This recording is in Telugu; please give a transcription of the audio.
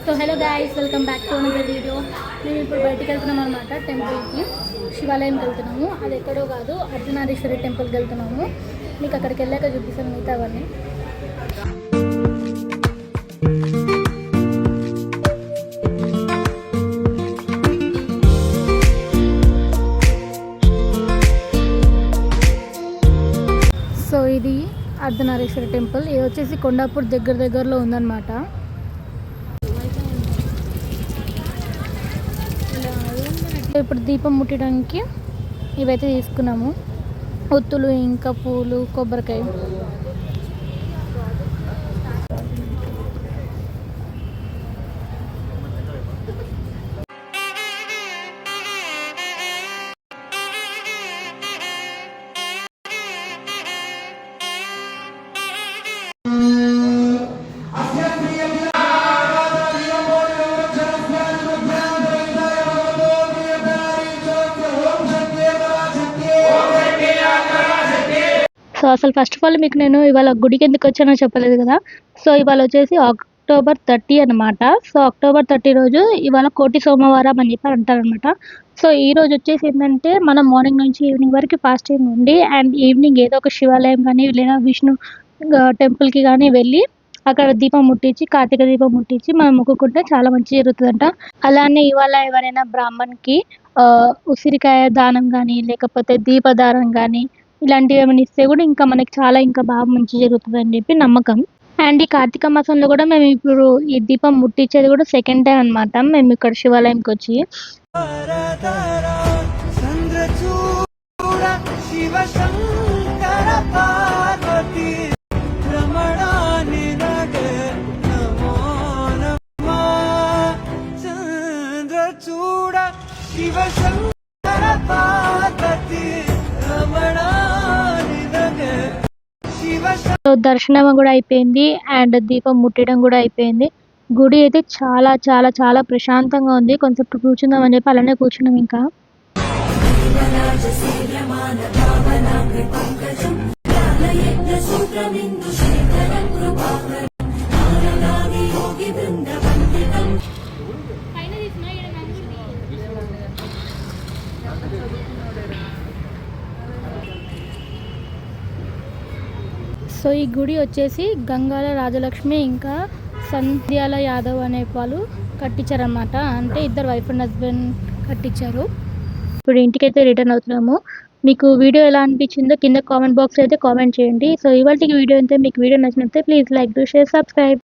So hello guys, welcome back to another video. మేము ఇప్పుడు బయటికి వెళ్తున్నాం అనమాట. టెంపుల్కి, శివాలయంకి వెళ్తున్నాము. అది ఎక్కడో కాదు, అర్ధనారీశ్వరి టెంపుల్కి వెళ్తున్నాము. మీకు అక్కడికి వెళ్ళాక చూపిస్తాను మిగతా అవన్నీ. సో ఇది అర్ధనారీశ్వరి టెంపుల్. ఇది వచ్చేసి కొండాపూర్ దగ్గరలో ఉందన్నమాట. ఇప్పుడు దీపం ముట్టడానికి ఇవైతే తీసుకున్నాము, ఒత్తులు, ఇంకా పూలు, కొబ్బరికాయ. సో అసలు ఫస్ట్ ఆఫ్ ఆల్ మీకు నేను ఇవాళ గుడికి ఎందుకు వచ్చానో చెప్పలేదు కదా. సో ఇవాళ వచ్చేసి October 30 అనమాట. సో October 30 రోజు ఇవాళ కోటి సోమవారం అని చెప్పి అంటారనమాట. సో ఈ రోజు వచ్చేసి ఏంటంటే మనం మార్నింగ్ నుంచి ఈవినింగ్ వరకు ఫాస్టింగ్ ఉండి అండ్ ఈవినింగ్ ఏదో ఒక శివాలయం కానీ లేదా విష్ణు టెంపుల్కి కానీ వెళ్ళి అక్కడ దీపం ముట్టించి, కార్తీక దీపం ముట్టించి మనం మొక్కుకుంటే చాలా మంచి జరుగుతుందంట. అలానే ఇవాళ ఎవరైనా బ్రాహ్మణ్కి ఉసిరికాయ దానం కానీ లేకపోతే దీపదానం కానీ ఇలాంటివి ఏమైనా ఇస్తే కూడా ఇంకా మనకి ఇంకా బాగా మంచి జరుగుతుంది అని చెప్పి నమ్మకం. అండ్ ఈ కార్తీక మాసంలో కూడా మేము ఇప్పుడు ఈ దీపం ముట్టించేది కూడా సెకండ్ టైం అనమాట. మేము ఇక్కడ శివాలయంకి వచ్చి దర్శనం కూడా అయిపోయింది అండ్ దీపం ముట్టడం కూడా అయిపోయింది. గుడి అయితే చాలా చాలా చాలా ప్రశాంతంగా ఉంది. కొంచెం కూర్చుందాం అని చెప్పి అలానే కూర్చున్నాం. ఇంకా సో ఈ గుడి వచ్చేసి గంగాల రాజలక్ష్మి ఇంకా సంధ్యాల యాదవ్ అనే వాళ్ళు కట్టించారన్నమాట. అంటే ఇద్దరు వైఫ్ అండ్ హస్బెండ్ కట్టించారు. ఇప్పుడు ఇంటికైతే రిటర్న్ అవుతున్నాము. మీకు వీడియో ఎలా అనిపించిందో కింద కామెంట్ బాక్స్లో అయితే కామెంట్ చేయండి. సో ఇవాళకి వీడియో అయితే మీకు వీడియో నచ్చినట్లయితే ప్లీజ్ లైక్, షేర్, సబ్స్క్రైబ్.